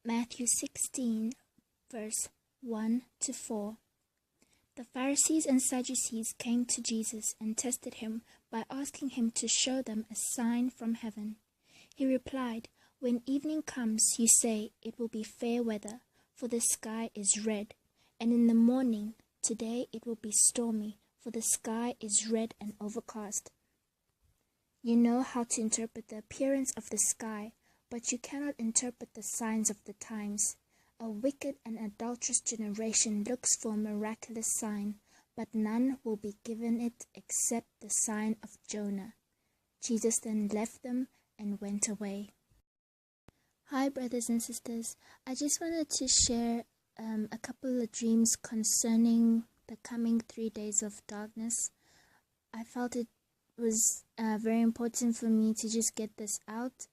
Matthew 16, verse 1 to 4. The Pharisees and Sadducees came to Jesus and tested him by asking him to show them a sign from heaven. He replied, "When evening comes, you say it will be fair weather, for the sky is red, and in the morning, today it will be stormy, for the sky is red and overcast. You know how to interpret the appearance of the sky, but you cannot interpret the signs of the times. A wicked and adulterous generation looks for a miraculous sign, but none will be given it except the sign of Jonah." Jesus then left them and went away. Hi, brothers and sisters. I just wanted to share a couple of dreams concerning the coming 3 days of darkness. I felt it was very important for me to just get this out.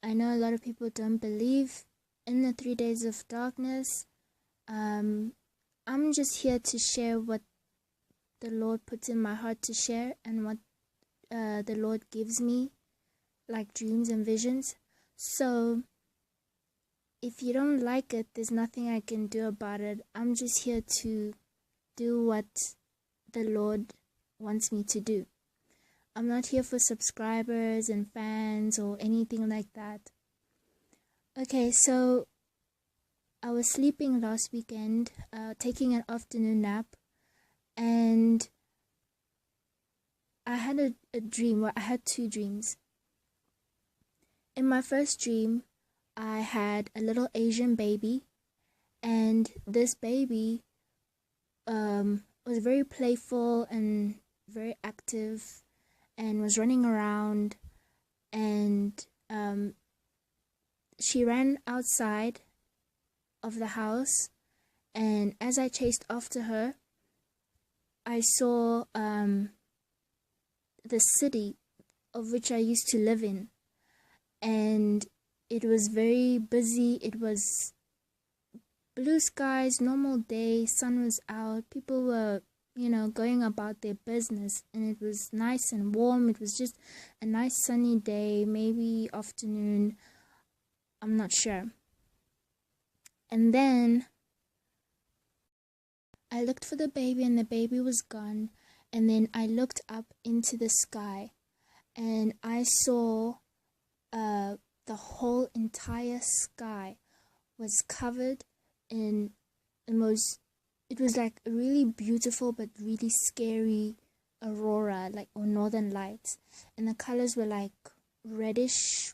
I know a lot of people don't believe in the 3 days of darkness. I'm just here to share what the Lord puts in my heart to share and what the Lord gives me, like dreams and visions. So if you don't like it, there's nothing I can do about it. I'm just here to do what the Lord wants me to do. I'm not here for subscribers and fans or anything like that. Okay, so I was sleeping last weekend, taking an afternoon nap, and I had a dream. Well, I had two dreams. In my first dream, I had a little Asian baby, and this baby was very playful and very active and was running around, and she ran outside of the house, and as I chased after her, I saw the city of which I used to live in, and it was very busy. It was blue skies, normal day, sun was out, people were going about their business, and it was nice and warm. It was just a nice sunny day, maybe afternoon, I'm not sure. And then I looked for the baby, and the baby was gone. And then I looked up into the sky, and I saw the whole entire sky was covered in it was like a really beautiful but really scary aurora, or northern lights, and the colors were like reddish,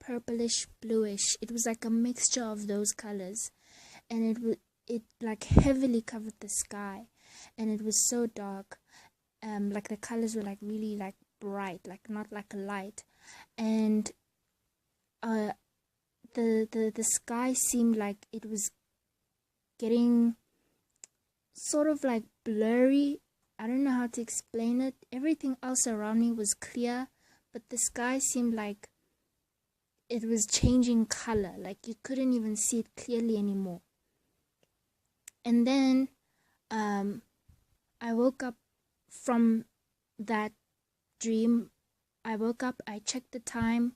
purplish, bluish. It was like a mixture of those colors, and it like heavily covered the sky, and it was so dark. Like the colors were like really like bright, like not like a light, and the sky seemed like it was getting sort of like blurry. I don't know how to explain it. Everything else around me was clear, but the sky seemed like it was changing color, like you couldn't even see it clearly anymore. And then I woke up from that dream. I woke up, I checked the time,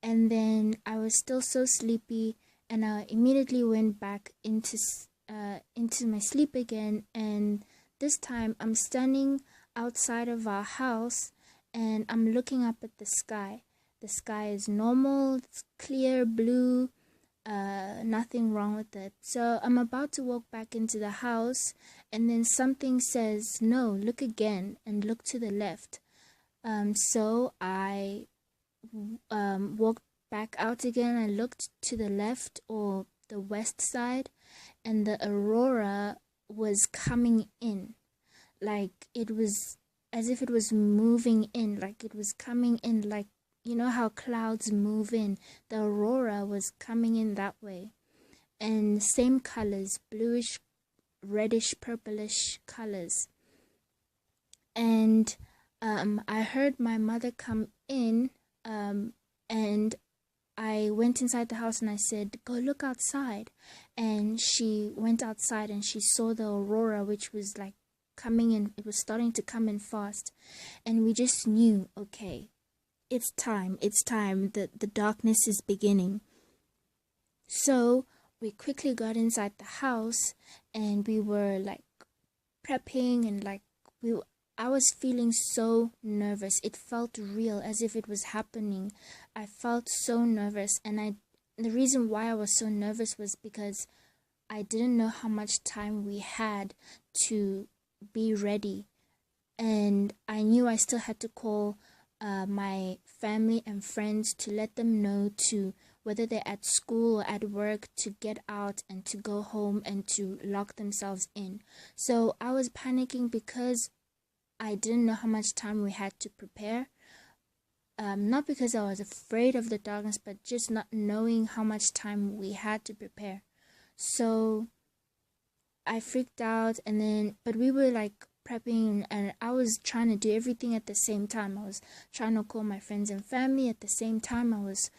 and then I was still so sleepy, and I immediately went back into my sleep again. And this time I'm standing outside of our house, and I'm looking up at the sky. The sky is normal, it's clear blue, nothing wrong with it. So I'm about to walk back into the house, and then something says, "No, look again and look to the left." So I walked back out again. I looked to the left, or the west side, and the aurora was coming in, like it was as if it was moving in, like it was coming in, like you know how clouds move in. The aurora was coming in that way, and same colors, bluish, reddish, purplish colors. And I heard my mother come in, and I went inside the house and I said, "Go look outside." And she went outside and she saw the aurora, which was like coming in. It was starting to come in fast. And we just knew, okay, it's time. The darkness is beginning. So we quickly got inside the house, and we were like prepping, and like I was feeling so nervous. It felt real, as if it was happening. I felt so nervous, and the reason why I was so nervous was because I didn't know how much time we had to be ready. And I knew I still had to call my family and friends to let them know, to whether they're at school or at work, to get out and to go home and to lock themselves in. So I was panicking because I didn't know how much time we had to prepare. Not because I was afraid of the darkness, but just not knowing how much time we had to prepare. So I freaked out, but we were like prepping, and I was trying to do everything at the same time. I was trying to call my friends and family at the same time. I was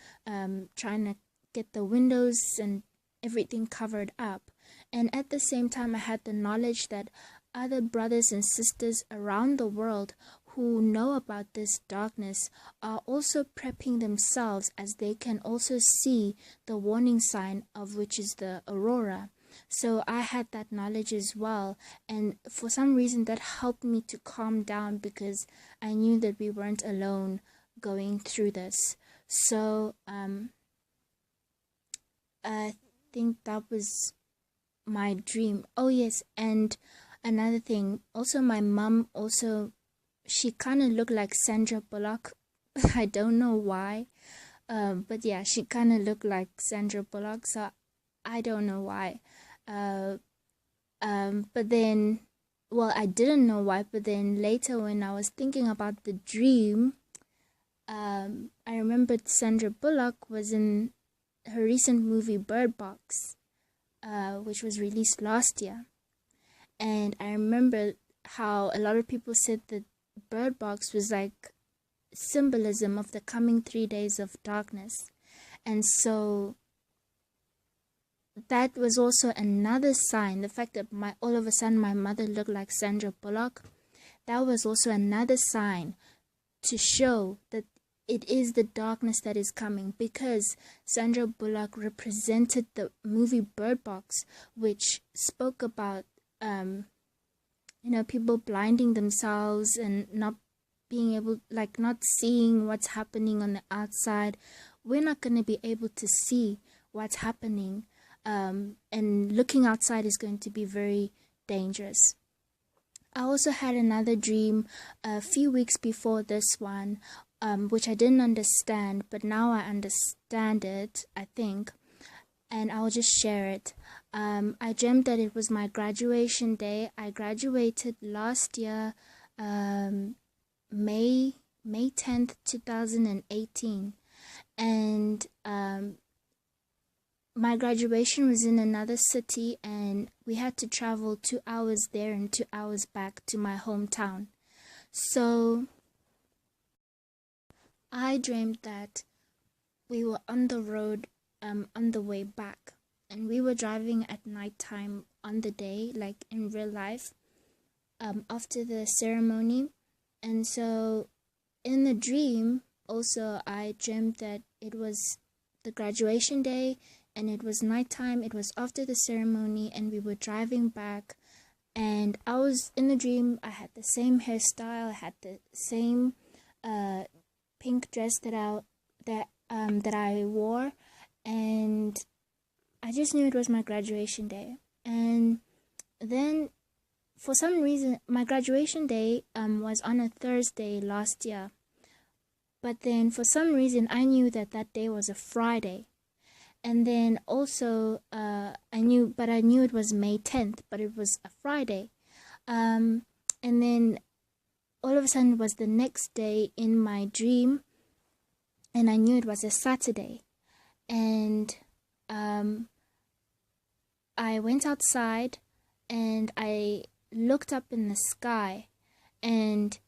trying to get the windows and everything covered up. And at the same time, I had the knowledge that other brothers and sisters around the world who know about this darkness are also prepping themselves, as they can also see the warning sign, of which is the aurora. So I had that knowledge as well, and for some reason that helped me to calm down, because I knew that we weren't alone going through this. So I think that was my dream. Oh yes, and another thing, also my mom, also she kind of looked like Sandra Bullock. I don't know why, but yeah, she kind of looked like Sandra Bullock, so I don't know why. But then, well, I didn't know why, but then later when I was thinking about the dream, I remembered Sandra Bullock was in her recent movie Bird Box, which was released last year. And I remember how a lot of people said that Bird Box was like symbolism of the coming 3 days of darkness. And so that was also another sign. The fact that all of a sudden my mother looked like Sandra Bullock, that was also another sign to show that it is the darkness that is coming, because Sandra Bullock represented the movie Bird Box, which spoke about people blinding themselves and not being able, like, not seeing what's happening on the outside. We're not going to be able to see what's happening, and looking outside is going to be very dangerous. I also had another dream a few weeks before this one, which I didn't understand, but now I understand it, I think, and I'll just share it. I dreamt that it was my graduation day. I graduated last year, May 10th, 2018, and my graduation was in another city, and we had to travel 2 hours there and 2 hours back to my hometown. So I dreamed that we were on the road on the way back, and we were driving at nighttime on the day, like in real life, after the ceremony. And so in the dream also, I dreamt that it was the graduation day, and it was nighttime. It was after the ceremony, and we were driving back, and I was in the dream. I had the same hairstyle, I had the same pink dress that I wore, and I just knew it was my graduation day. And then for some reason, my graduation day was on a Thursday last year, but then for some reason I knew that day was a Friday. And then also I knew it was May 10th, but it was a Friday. And then all of a sudden it was the next day in my dream, and I knew it was a Saturday. And I went outside and I looked up in the sky, and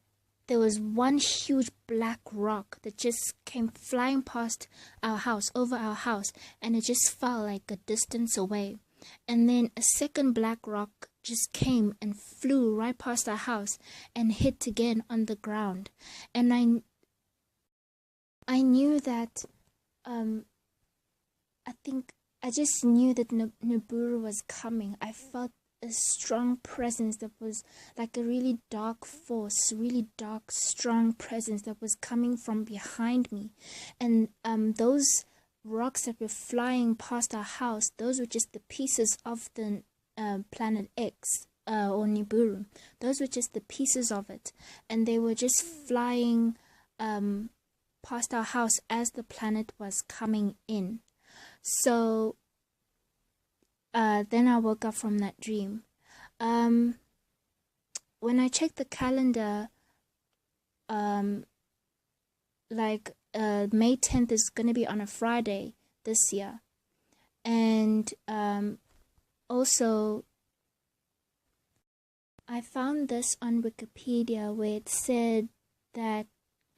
there was one huge black rock that just came flying past our house, over our house, and it just fell like a distance away. And then a second black rock just came and flew right past our house and hit again on the ground. And I knew that I think I just knew that Nibiru was coming. I felt a strong presence that was like a really dark force, really dark, strong presence that was coming from behind me. And those rocks that were flying past our house, those were just the pieces of the planet X, or Nibiru. Those were just the pieces of it. And they were just flying past our house as the planet was coming in. So then I woke up from that dream. When I checked the calendar, May 10th is going to be on a Friday this year. And also, I found this on Wikipedia where it said that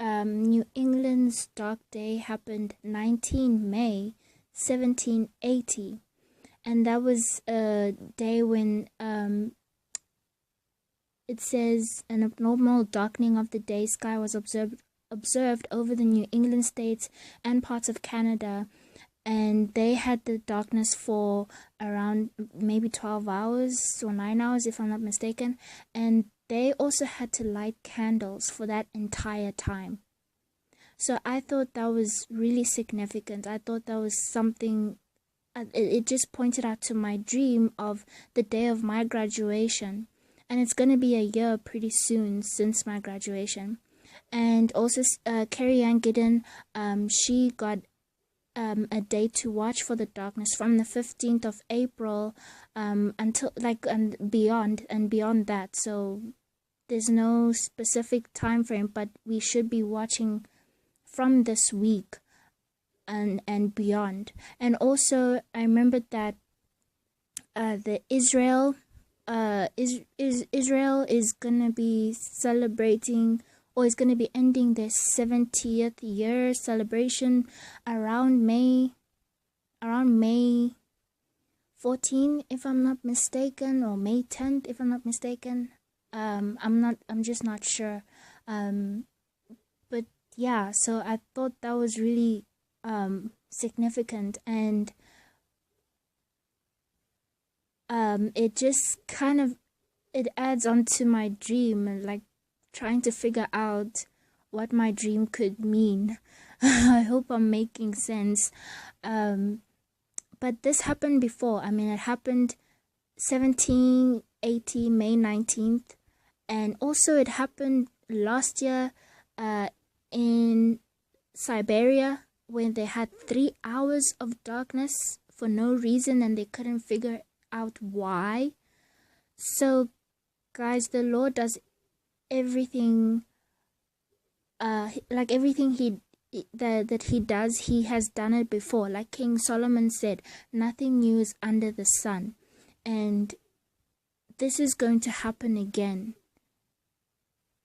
New England's Dark Day happened 19 May 1780, and that was a day when it says an abnormal darkening of the day sky was observed over the New England states and parts of Canada, and they had the darkness for around maybe 12 hours or 9 hours if I'm not mistaken, and they also had to light candles for that entire time. So I thought that was really significant. I thought that was something, it just pointed out to my dream of the day of my graduation. And it's going to be a year pretty soon since my graduation. And also Carrie Ann Giddens, she got a day to watch for the darkness from the 15th of April until and beyond that. So there's no specific time frame, but we should be watching from this week and beyond. And also I remembered that Israel is gonna be celebrating, or is gonna be ending their 70th year celebration around May 14, if I'm not mistaken, or May 10th, if I'm not mistaken. I'm just not sure. But yeah, so I thought that was really significant, and it just kind of, it adds on to my dream, and like trying to figure out what my dream could mean. I hope I'm making sense. But this happened before. I mean, it happened 1780, May 19th. And also it happened last year in Siberia, when they had 3 hours of darkness for no reason, and they couldn't figure out why. So guys, the Lord does everything, like everything that he does, he has done it before. Like King Solomon said, nothing new is under the sun, and this is going to happen again.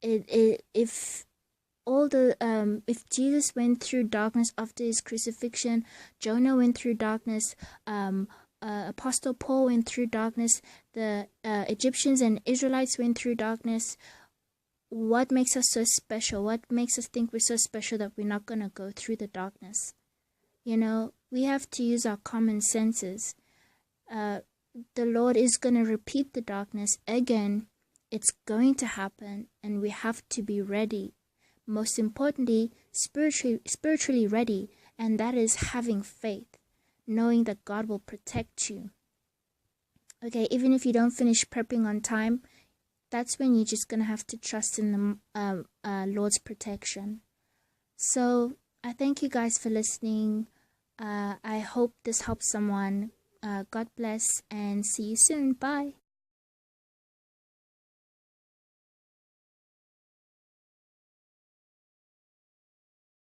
If Jesus went through darkness after his crucifixion, Jonah went through darkness, Apostle Paul went through darkness, the Egyptians and Israelites went through darkness, what makes us so special? What makes us think we're so special that we're not going to go through the darkness? You know, we have to use our common senses. The Lord is going to repeat the darkness again. It's going to happen, and we have to be ready. Most importantly, spiritually ready, and that is having faith, knowing that God will protect you. Okay, even if you don't finish prepping on time, that's when you're just going to have to trust in the Lord's protection. So I thank you guys for listening. I hope this helps someone. God bless, and see you soon. Bye.